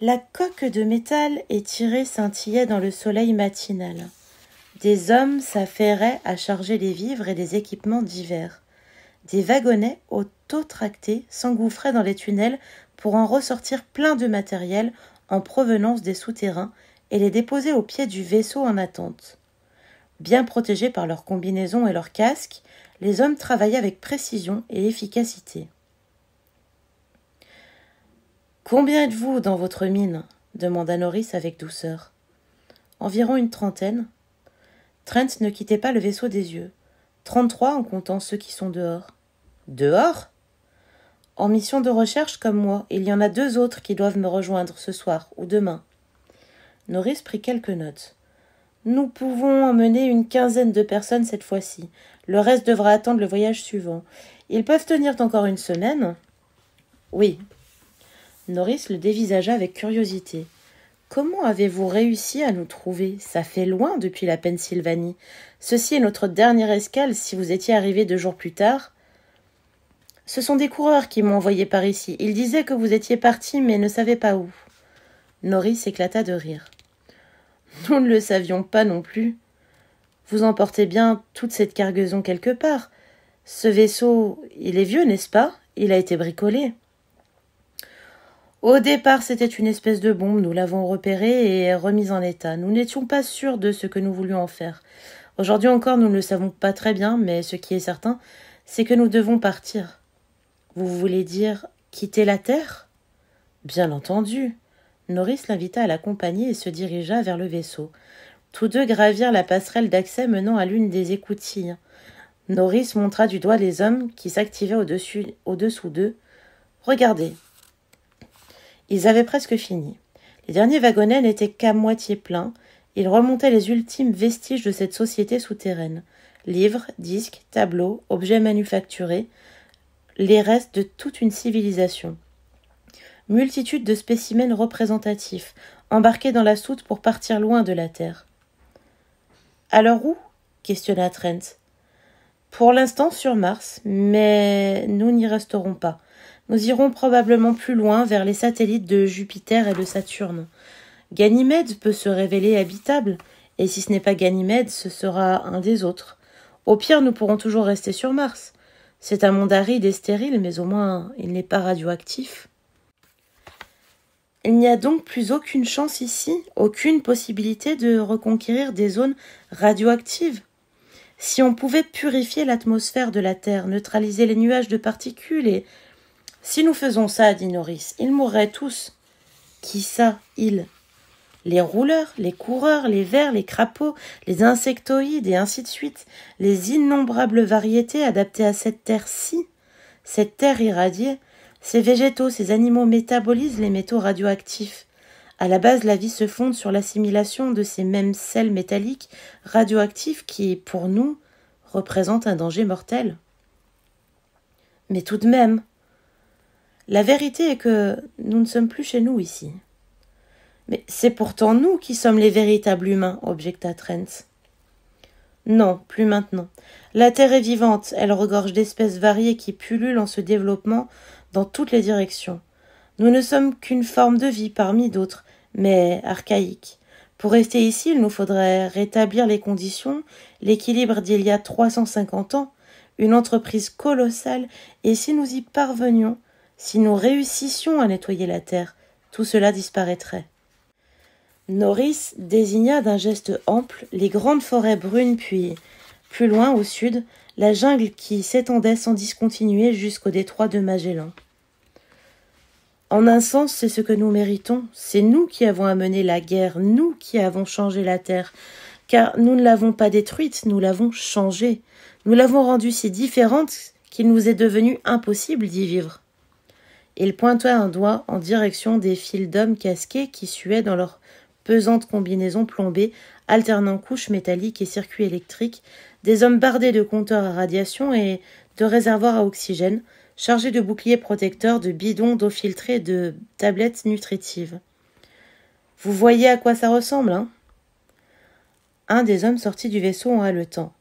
La coque de métal étirée scintillait dans le soleil matinal. Des hommes s'affairaient à charger les vivres et les équipements divers. Des wagonnets auto-tractés s'engouffraient dans les tunnels pour en ressortir plein de matériel en provenance des souterrains et les déposer au pied du vaisseau en attente. Bien protégés par leurs combinaisons et leurs casques, les hommes travaillaient avec précision et efficacité. « Combien êtes-vous dans votre mine » demanda Norris avec douceur. « Environ une trentaine. » Trent ne quittait pas le vaisseau des yeux. 33 en comptant ceux qui sont dehors. Dehors ? En mission de recherche comme moi, il y en a 2 autres qui doivent me rejoindre ce soir ou demain. Norris prit quelques notes. Nous pouvons emmener une quinzaine de personnes cette fois-ci. Le reste devra attendre le voyage suivant. Ils peuvent tenir encore une semaine ? Oui. Norris le dévisagea avec curiosité. Comment avez-vous réussi à nous trouver ? Ça fait loin depuis la Pennsylvanie. Ceci est notre dernière escale si vous étiez arrivé 2 jours plus tard. Ce sont des coureurs qui m'ont envoyé par ici. Ils disaient que vous étiez parti mais ne savaient pas où. Norris éclata de rire. Nous ne le savions pas non plus. Vous emportez bien toute cette cargaison quelque part. Ce vaisseau, il est vieux, n'est-ce pas ? Il a été bricolé. Au départ, c'était une espèce de bombe. Nous l'avons repérée et remise en état. Nous n'étions pas sûrs de ce que nous voulions en faire. Aujourd'hui encore, nous ne le savons pas très bien, mais ce qui est certain, c'est que nous devons partir. Vous voulez dire quitter la Terre ? Bien entendu. Norris l'invita à l'accompagner et se dirigea vers le vaisseau. Tous 2 gravirent la passerelle d'accès menant à l'une des écoutilles. Norris montra du doigt les hommes qui s'activaient au-dessous d'eux. « Regardez !» Ils avaient presque fini. Les derniers wagonnets n'étaient qu'à moitié pleins. Ils remontaient les ultimes vestiges de cette société souterraine. Livres, disques, tableaux, objets manufacturés, les restes de toute une civilisation. Multitude de spécimens représentatifs, embarqués dans la soute pour partir loin de la Terre. « Alors où ?» questionna Trent. « Pour l'instant sur Mars, mais nous n'y resterons pas. Nous irons probablement plus loin vers les satellites de Jupiter et de Saturne. Ganymède peut se révéler habitable, et si ce n'est pas Ganymède, ce sera un des autres. Au pire, nous pourrons toujours rester sur Mars. C'est un monde aride et stérile, mais au moins il n'est pas radioactif. » Il n'y a donc plus aucune chance ici, aucune possibilité de reconquérir des zones radioactives. Si on pouvait purifier l'atmosphère de la Terre, neutraliser les nuages de particules et... Si nous faisons ça, dit Norris, ils mourraient tous. Qui ça, ils ? Les rouleurs, les coureurs, les vers, les crapauds, les insectoïdes et ainsi de suite, les innombrables variétés adaptées à cette terre-ci, cette terre irradiée. Ces végétaux, ces animaux métabolisent les métaux radioactifs. À la base, la vie se fonde sur l'assimilation de ces mêmes sels métalliques radioactifs qui, pour nous, représentent un danger mortel. Mais tout de même, la vérité est que nous ne sommes plus chez nous ici. Mais c'est pourtant nous qui sommes les véritables humains, objecta Trent. Non, plus maintenant. La Terre est vivante, elle regorge d'espèces variées qui pullulent en se développant dans toutes les directions. Nous ne sommes qu'une forme de vie parmi d'autres, mais archaïque. Pour rester ici, il nous faudrait rétablir les conditions, l'équilibre d'il y a 350 ans, une entreprise colossale, et si nous y parvenions, si nous réussissions à nettoyer la Terre, tout cela disparaîtrait. Norris désigna d'un geste ample les grandes forêts brunes, puis, plus loin au sud, la jungle qui s'étendait sans discontinuer jusqu'au détroit de Magellan. En un sens, c'est ce que nous méritons. C'est nous qui avons amené la guerre, nous qui avons changé la Terre, car nous ne l'avons pas détruite, nous l'avons changée. Nous l'avons rendue si différente qu'il nous est devenu impossible d'y vivre. Il pointa un doigt en direction des files d'hommes casqués qui suaient dans leurs pesantes combinaisons plombées, alternant couches métalliques et circuits électriques, des hommes bardés de compteurs à radiation et de réservoirs à oxygène, chargés de boucliers protecteurs, de bidons d'eau filtrée et de tablettes nutritives. « Vous voyez à quoi ça ressemble, hein ?» Un des hommes sortit du vaisseau en haletant.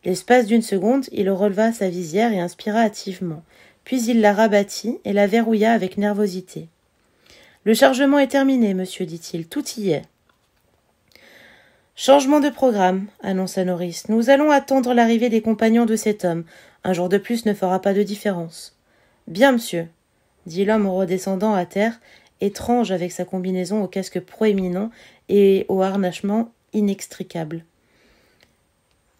L'espace d'une seconde, il releva sa visière et inspira hâtivement. Puis il la rabattit et la verrouilla avec nervosité. Le chargement est terminé, monsieur, dit-il. Tout y est. Changement de programme, annonça Norris. Nous allons attendre l'arrivée des compagnons de cet homme. Un jour de plus ne fera pas de différence. Bien, monsieur, dit l'homme en redescendant à terre, étrange avec sa combinaison au casque proéminent et au harnachement inextricable.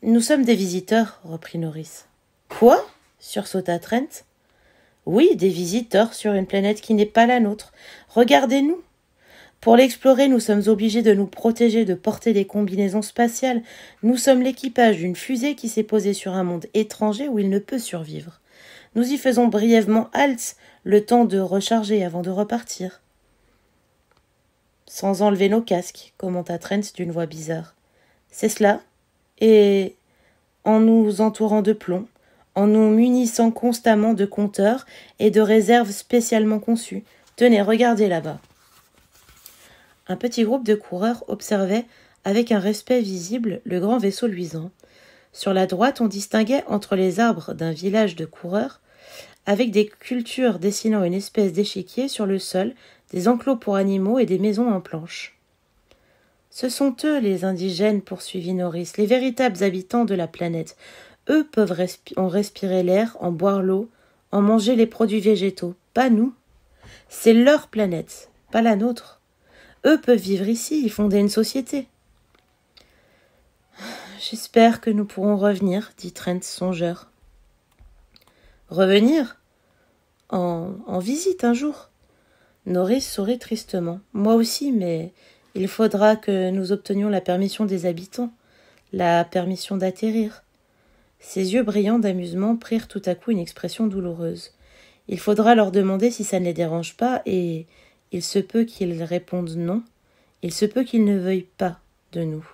Nous sommes des visiteurs, reprit Norris. Quoi? Sursauta Trent. Oui, des visiteurs sur une planète qui n'est pas la nôtre. Regardez-nous. Pour l'explorer, nous sommes obligés de nous protéger, de porter des combinaisons spatiales. Nous sommes l'équipage d'une fusée qui s'est posée sur un monde étranger où il ne peut survivre. Nous y faisons brièvement halte, le temps de recharger avant de repartir. Sans enlever nos casques, commenta Trent d'une voix bizarre. C'est cela. Et en nous entourant de plomb, en nous munissant constamment de compteurs et de réserves spécialement conçues. Tenez, regardez là-bas. Un petit groupe de coureurs observait, avec un respect visible, le grand vaisseau luisant. Sur la droite, on distinguait entre les arbres d'un village de coureurs, avec des cultures dessinant une espèce d'échiquier sur le sol, des enclos pour animaux et des maisons en planches. Ce sont eux, les indigènes, poursuivit Norris, les véritables habitants de la planète. Eux peuvent en respirer l'air, en boire l'eau, en manger les produits végétaux, pas nous. C'est leur planète, pas la nôtre. Eux peuvent vivre ici, y fonder une société. J'espère que nous pourrons revenir, dit Trent songeur. Revenir? En visite un jour. Norris sourit tristement. Moi aussi, mais il faudra que nous obtenions la permission des habitants, la permission d'atterrir. Ses yeux brillants d'amusement prirent tout à coup une expression douloureuse. Il faudra leur demander si ça ne les dérange pas, et il se peut qu'ils répondent non, il se peut qu'ils ne veuillent pas de nous.